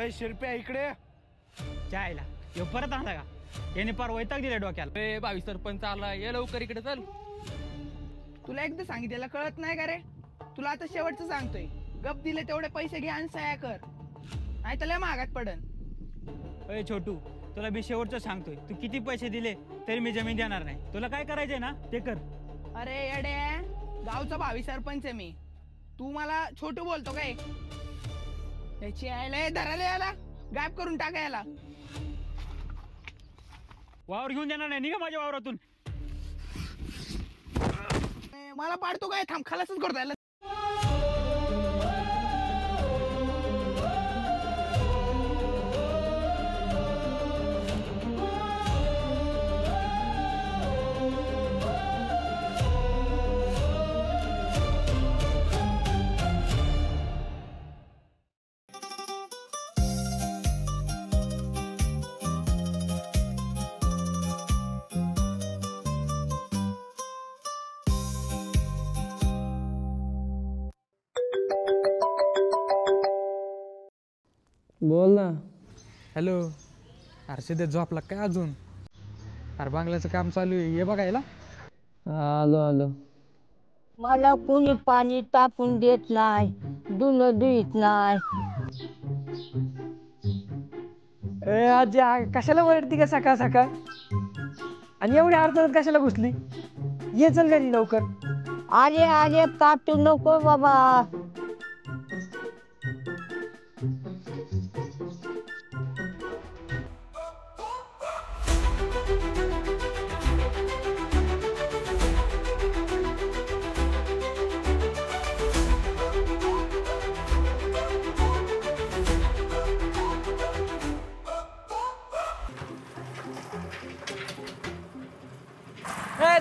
अय शिरप्या इकडे जायला यो परत आला का? याने पार वैताग दिले डोक्याला. ए भावी सरपंच आला, ये लवकर इकडे चल. तुला एकदा सांगितलेलं कळत नाही का रे? तुला आता शेवटचं सांगतोय, गप दिले तेवढे पैसे घे आणि सह्या कर, नाही तर लय महागात पडन. अय छोटू, तुला मी शेवटचं सांगतोय, तू किती पैसे दिले तरी मी जमीन देणार नाही. तुला काय करायचंय ना ते कर. अरे येडे, गावचा भावी सरपंच आहे मी, तू मला छोटू बोलतो काय? त्याची आयला धरायला याला गायब करून टाकायला. वावर घेऊन देणार नाही, निघा माझ्या वावरातून. मला पाडतो काय? थांब, खलासच करतो याला. बोल ना. हॅलो, अरे सिद्धे झोपला काय अजून? अरे बांगल्याचं काम चालू आहे, ये बघायला. आलो आलो. मला कोणी पाणी तापून देत नाही, धुणं धुत नाही. आजी कशाला वरती का सकाळ सकाळ? आणि एवढ्या अडचणीत कशाला घुसली? ये चल घरी लवकर. अरे अरे ताटू नको बाबा.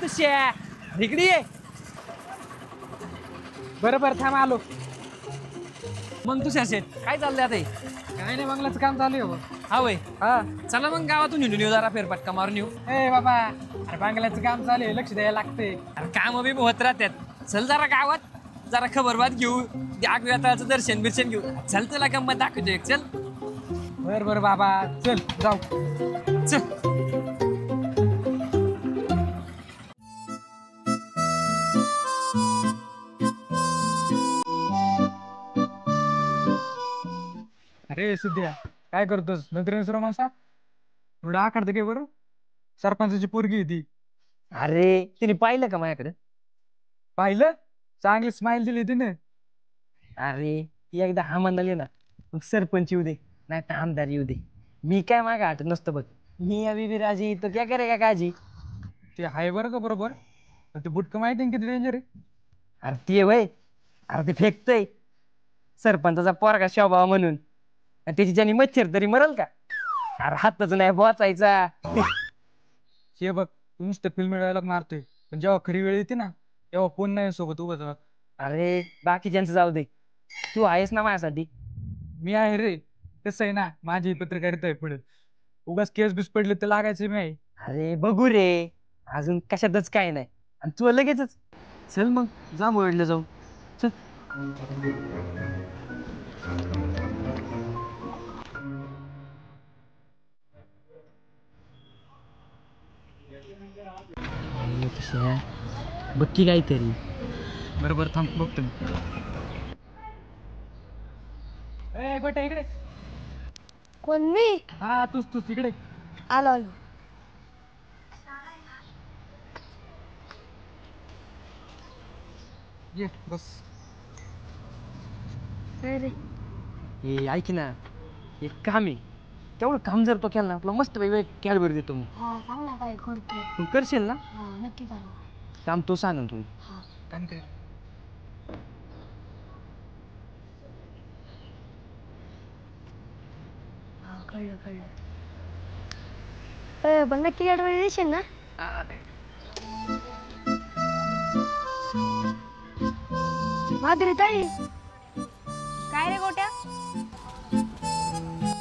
तुझ्या इकडे ये. बरोबर थांब आलो. मग तुझ्या शेत काय चाललंय आता? काय नाही, बांगल्याचं काम चालू आहे. हा वय, हा. चला मग गावातून हिंडून येऊ, जरा फेरफटका मारून येऊ. ए बाबा, अरे बांगल्याचं काम चालू आहे, लक्ष द्यायला लागते. अरे काम बी होत राहतात. चल जरा गावात, जरा खबरबात घेऊ, आगव्याताचं दर्शन बिर्शन घेऊ. चल तुला गंमत दाखवतो एक. चल. बर बाबा, चल जाऊ. चल. अरे सिद्ध्या, काय करतोस? नंतर माणसा थोडं आकडतं काय बरं? सरपंचाची पोरगी आहे ती. अरे तिने पाहिलं का माझ्याकडे? पाहिलं? चांगली स्माइल दिली तिने. अरे ती एकदा हा म्हणाली ना, मग सरपंच येऊ दे नाही तर आमदार येऊ दे, मी काय मागा हटत नसतं बघ. मी अभी भी राजी तो क्या करेगा काजी. ते आहे बरं का बरोबर, पण ते बुटकं माहिती आहे किती डेंजर आहे. अरे ते वय, अरे ते फेकतय सरपंचाचा पोरगा शोभावा म्हणून, आणि त्याची ज्यानी मच्छर तरी मरल का? अरे हातच नाही बोचायचा. हे बघ, तू नुसतं फिल्म डायलॉग मारतोय, पण जेव्हा खरी वेळ येते ना, तेव्हा कोण नाही सोबत उभं. अरे बाकीच्यांचं जाऊ दे, तू आहेस ना माझ्यासाठी. मी आहे रे. कसं आहे ना, माझी पत्रकारिता आहे पुढे. उगाच केस बिस पडले तर लागायचे मी आहे. अरे बघू रे, अजून कशातच काय नाही, आणि तू लगेचच. चल मग जा मोडलं जाऊ. चल. बक्की काहीतरी. बरोबर थांब बघतो मी. ए गोट्या इकडे. कोण मी? हा तूच इकडे. आलो आलो. ये बस. अरे हे ऐक ना, एक काम आहे, तेवढं काम जर तो केला ना, आपला मस्त वेगवेगळे कॅडबरी देतो मग. हा सांग ना काय करतो. तू करशील ना? हा नक्की सांग. काम तो सांग तुम्ही. हा काम कर. हा कळलं कळलं. पण नक्की गाडीवर देशील ना? माधुरी ताई. काय रे गोट्या?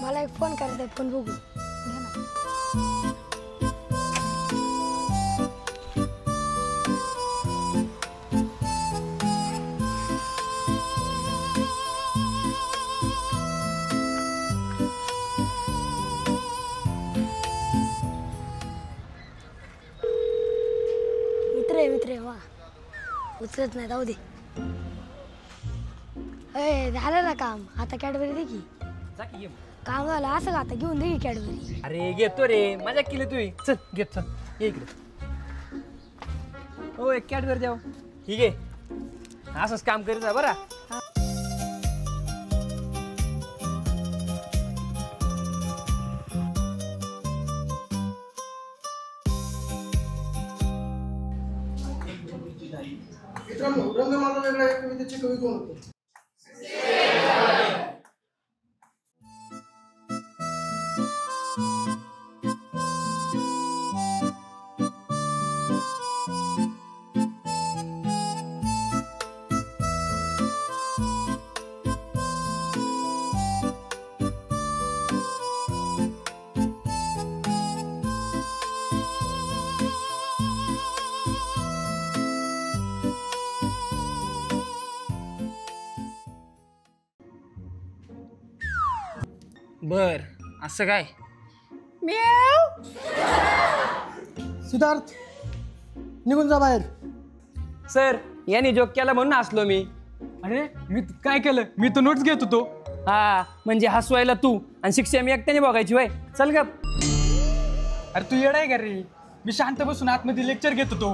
मला एक फोन करायचा, फोन बघू. दिसत नाही, जाऊ दे. ए झालं ना काम, आता कॅडबरी दे की. जा की ये. काम झालं असं का, आता घेऊन दे की कॅडबरी. अरे घेतो रे, मजा केली तुम्ही. चल घेत चल, ये इकडे. हो एक कॅडवर द्याव. ठीक आहे, असंच काम करीत जा बरं. मित्रांनो, रंग माझा वेगळा या कवितेचे कवी कोण होते? बर असं काय? सिद्धार्थ, निघून जा बाहेर. सर याने जोक केला म्हणून हसलो मी. अरे मी काय केलं, मी तर नोट्स घेत होतो. हा म्हणजे हसवायला तू आणि शिक्षा मी एकट्याने बघायची वय. चल ग. अरे तू येडाय का रे, मी शांत बसून आतमध्ये लेक्चर घेत होतो.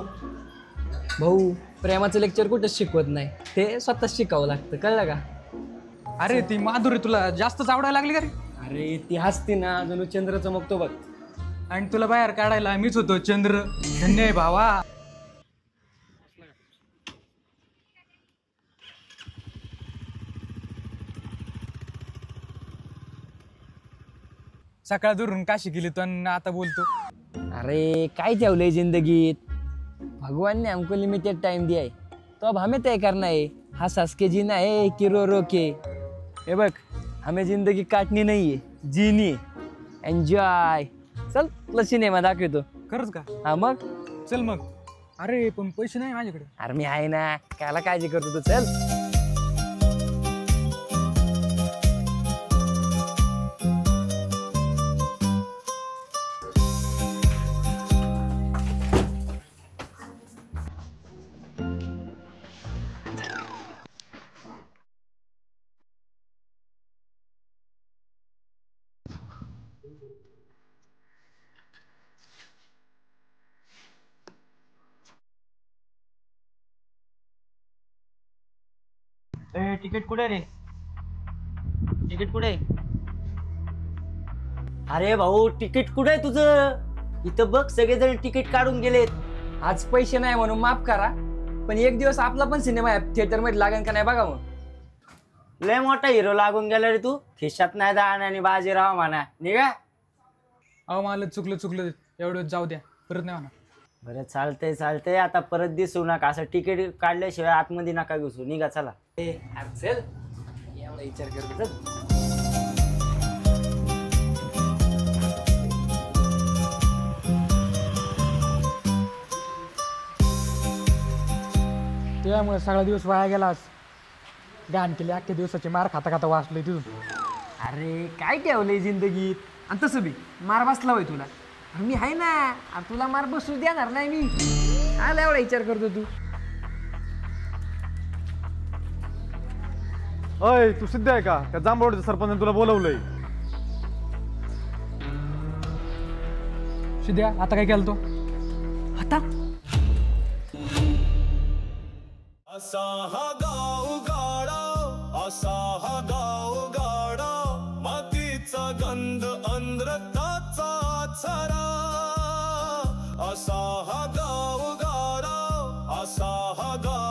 भाऊ प्रेमाचं लेक्चर कुठंच शिकवत नाही, ते स्वतःच शिकावं लागतं, कळलं का? अरे ती माधुरी तुला जास्तच आवडायला लागली का रे? अरे ती हसती ना, जणू चंद्र चमकतो बघ. आणि तुला बाहेर काढायला मीच होतो चंद्र. धन्य आहे भावा. सकाळ दुरून काशी केली तू आणि आता बोलतो. अरे काय ठेवलंय जिंदगीत, भगवान ने हमको लिमिटेड टाइम दिया है, तो अब हमें तय करना है हंस हंस के जीना है कि रो रो के. हे बघ, हमें जिंदगी काटनी नहीं है, जीनी है. एन्जॉय. चल तुला सिनेमा दाखवतो. खरंच का? हा मग. चल मग. अरे पण पैसे नाही माझ्याकडे. अरे मी आहे ना, कायला काळजी करतो तू. चल. तिकीट कुठे रे? तिकीट कुठे? अरे भाऊ, तिकीट कुठे तुझं? इथं बघ, सगळेजण तिकीट काढून गेलेत. आज पैसे नाही म्हणून माफ करा, पण एक दिवस आपला पण सिनेमा थिएटर मध्ये लागेल का नाही बघा. मग लय मोठा हिरो लागून गेला रे तू. खिशात नाही दाण आणि बाजीराव म्हणा. निघा. अहो मला चुकलं, एवढं जाऊ द्या, परत नाही म्हणा. बरं चालतंय, आता परत दिसू नका. असं तिकीट काढल्याशिवाय आतमध्ये नका घुसू. निघा चला. चल, एवढा विचार करतो. चल. त्यामुळे सगळा दिवस वाया गेलास. गाण केली, अख्ख्या दिवसाची मार खाता खाता वाचलोय तिथून. अरे काय ठेवलंय जिंदगीत. आणि तसं बी मार बसला होय तुला. अरे मी आहे ना, अरे तुला मार बसू देणार नाही मी. आला एवढा विचार करतो तू. अय तू सिद्ध आहे का? त्या जांभरोडच्या सरपंचाने तुला बोलवलंय. सिद्ध्या आता काय केलं तो? आता असा हा गाव गाडा, असा हा गाव गाडा, मातीचा गंध आंध्रताचा आचरा. असा हा गाव गाडा, असा हा गाव